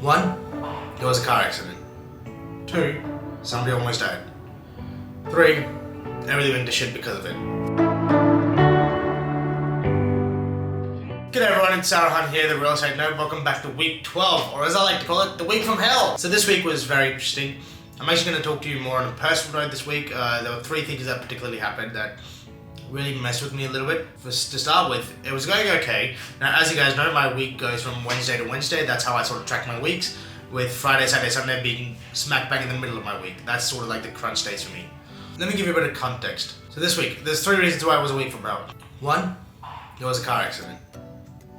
1, there was a car accident. 2, somebody almost died. 3, everything went to shit because of it. G'day everyone, it's Sarah Hunt here, the Real Estate Nerd. Welcome back to week 12, or as I like to call it, the week from hell. So this week was very interesting. I'm actually going to talk to you more on a personal note this week. There were 3 things that particularly happened that really messed with me a little bit. To start with, it was going okay. Now, as you guys know, my week goes from Wednesday to Wednesday. That's how I sort of track my weeks, with Friday, Saturday, Sunday being smack bang in the middle of my week. That's sort of like the crunch days for me. Let me give you a bit of context. So this week, there's 3 reasons why it was a week from hell. 1, there was a car accident.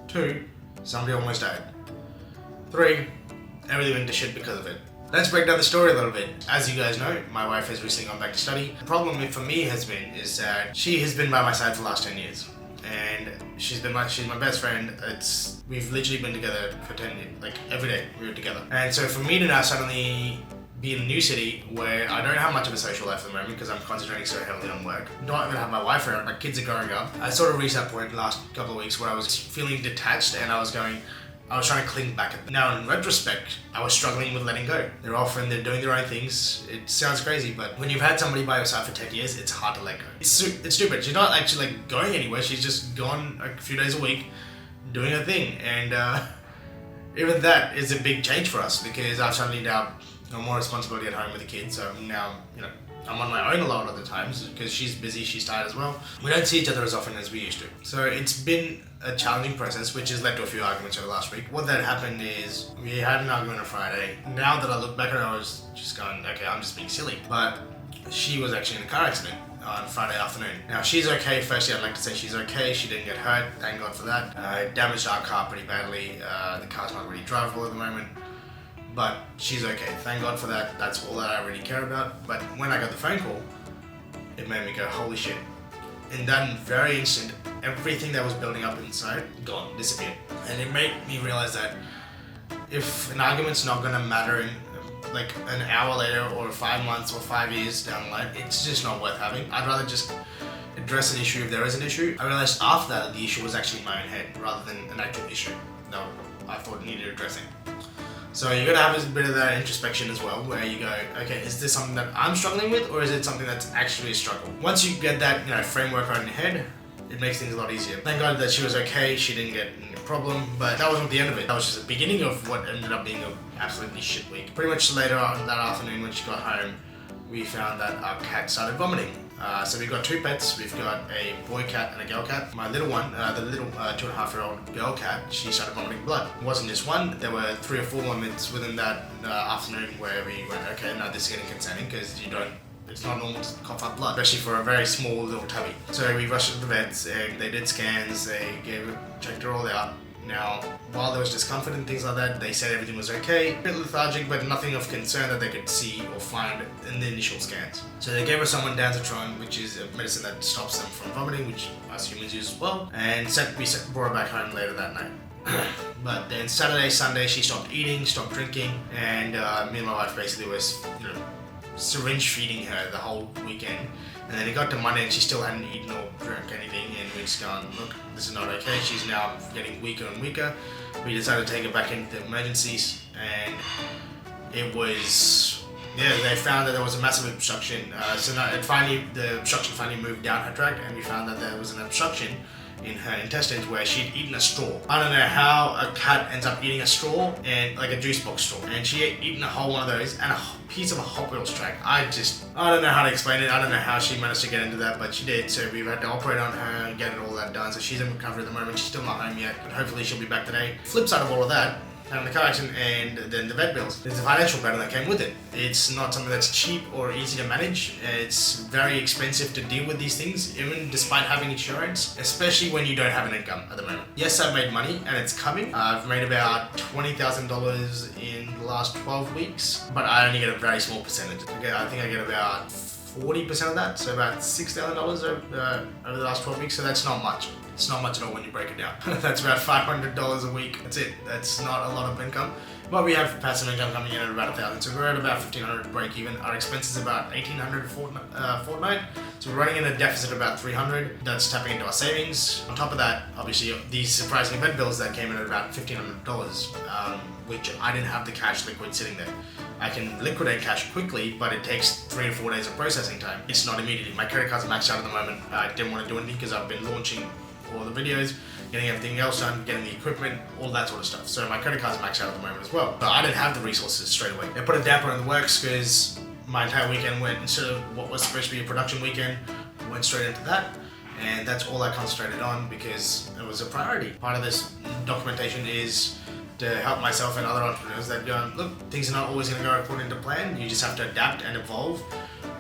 2, somebody almost died. 3, everything went to shit because of it. Let's break down the story a little bit. As you guys know, my wife has recently gone back to study. The problem for me is that she has been by my side for the last 10 years. And she's my best friend. We've literally been together for 10 years, like every day we were together. And so for me to now suddenly be in a new city where I don't have much of a social life at the moment because I'm concentrating so heavily on work, not even have my wife around, my kids are growing up. I sort of reached that point in the last couple of weeks where I was feeling detached and I was trying to cling back. Now in retrospect, I was struggling with letting go. They're off and they're doing their own things. It sounds crazy, but when you've had somebody by your side for 10 years, it's hard to let go. It's stupid. She's not actually like going anywhere. She's just gone a few days a week doing her thing. And even that is a big change for us because I've suddenly now got more responsibility at home with the kids. So now, I'm on my own a lot of the times because she's busy, she's tired as well. We don't see each other as often as we used to. So it's been a challenging process, which has led to a few arguments over last week. What that happened is we had an argument on Friday. Now that I look back at it, I was just going, okay, I'm just being silly. But she was actually in a car accident on Friday afternoon. Now she's okay. Firstly, I'd like to say she's okay. She didn't get hurt, thank God for that. Damaged our car pretty badly. The car's not really drivable at the moment. But she's okay, thank God for that. That's all that I really care about. But when I got the phone call, it made me go, holy shit. In that very instant, everything that was building up inside, gone, disappeared. And it made me realize that if an argument's not gonna matter in like an hour later or 5 months or 5 years down the line, it's just not worth having. I'd rather just address an issue if there is an issue. I realized after that the issue was actually in my own head rather than an actual issue that I thought needed addressing. So you gotta have a bit of that introspection as well, where you go, okay, is this something that I'm struggling with, or is it something that's actually a struggle? Once you get that, framework right in your head, it makes things a lot easier. Thank God that she was okay, she didn't get any problem, but that wasn't the end of it. That was just the beginning of what ended up being an absolutely shit week. Pretty much later on that afternoon when she got home, we found that our cat started vomiting. So we've got 2 pets. We've got a boy cat and a girl cat. My little one, the little 2.5-year-old girl cat, she started vomiting blood. It wasn't just one, there were 3 or 4 moments within that afternoon where we went, okay, no, this is getting concerning because it's not normal to cough up blood, especially for a very small little tabby. So we rushed to the vets and they did scans, they checked her all out. Now, while there was discomfort and things like that, they said everything was okay. A bit lethargic, but nothing of concern that they could see or find in the initial scans. So they gave her some ondansetron, which is a medicine that stops them from vomiting, which us humans use as well. And we brought her back home later that night. But then Saturday, Sunday, she stopped eating, stopped drinking, and me and my wife basically was, syringe feeding her the whole weekend. And then it got to Monday and she still hadn't eaten or drank anything, and we just gone, look, this is not okay. She's now getting weaker and weaker. We decided to take her back into the emergencies, and it was, they found that there was a massive obstruction. So now the obstruction finally moved down her tract, and we found that there was an obstruction in her intestines where she'd eaten a straw. I don't know how a cat ends up eating a straw, and like a juice box straw, and she had eaten a whole one of those and a piece of a Hot Wheels track. I don't know how to explain it. I don't know how she managed to get into that, but she did. So we've had to operate on her and get all that done. So she's in recovery at the moment. She's still not home yet, but hopefully she'll be back today. Flip side of all of that, having the car accident and then the vet bills, there's a financial burden that came with it. It's not something that's cheap or easy to manage. It's very expensive to deal with these things, even despite having insurance, especially when you don't have an income at the moment. Yes, I've made money and it's coming. I've made about $20,000 in the last 12 weeks, but I only get a very small percentage. I think I get about 40% of that, so about $6,000 over the last 12 weeks, so that's not much. It's not much at all when you break it down. That's about $500 a week. That's it. That's not a lot of income. But we have passive income coming in at about 1,000, so we're at about 1,500 break even. Our expenses about 1,800 fortnight, so we're running in a deficit of about 300. That's tapping into our savings. On top of that, obviously these surprising event bills that came in at about $1,500, which I didn't have the cash liquid sitting there. I can liquidate cash quickly, but it takes 3 to 4 days of processing time. It's not immediately. My credit card's maxed out at the moment. I didn't want to do anything because I've been launching all the videos, getting everything else done, getting the equipment, all that sort of stuff. So my credit card's maxed out at the moment as well. But I didn't have the resources straight away. It put a damper in the works because my entire weekend went, instead of what was supposed to be a production weekend, went straight into that. And that's all I concentrated on because it was a priority. Part of this documentation is to help myself and other entrepreneurs that go, look, things are not always going to go according to plan. You just have to adapt and evolve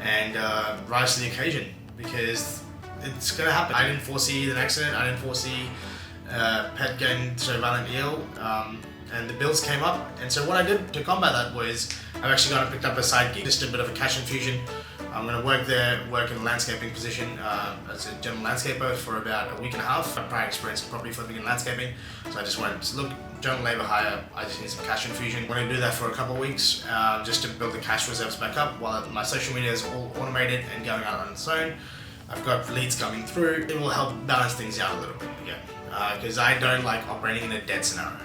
and rise to the occasion because it's going to happen. I didn't foresee an accident. I didn't foresee pet getting so violently ill, and the bills came up. And so what I did to combat that was I've actually gone and picked up a side gig, just a bit of a cash infusion. I'm going to work in a landscaping position as a general landscaper for about a week and a half. I've prior experience in property flipping and landscaping, so I just wanted to look, general labour hire, I just need some cash infusion. I'm going to do that for a couple of weeks just to build the cash reserves back up while my social media is all automated and going out on its own. I've got leads coming through. It will help balance things out a little bit again because I don't like operating in a debt scenario.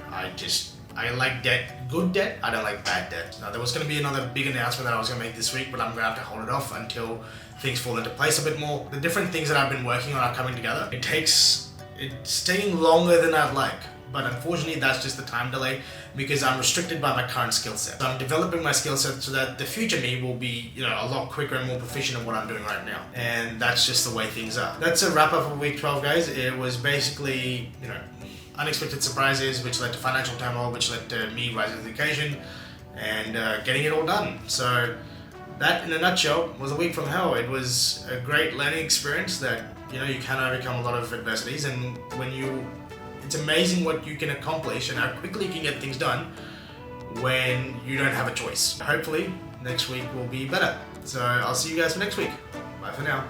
I like debt, good debt, I don't like bad debt. Now there was going to be another big announcement that I was going to make this week, but I'm going to have to hold it off until things fall into place a bit more. The different things that I've been working on are coming together. It's taking longer than I'd like, but unfortunately that's just the time delay because I'm restricted by my current skill set. So I'm developing my skill set so that the future me will be, a lot quicker and more proficient at what I'm doing right now. And that's just the way things are. That's a wrap up of week 12, guys. It was basically, unexpected surprises, which led to financial turmoil, which led to me rising to the occasion and getting it all done. So that, in a nutshell, was a week from hell. It was a great learning experience that, you can overcome a lot of adversities, and it's amazing what you can accomplish and how quickly you can get things done when you don't have a choice. Hopefully, next week will be better. So I'll see you guys for next week. Bye for now.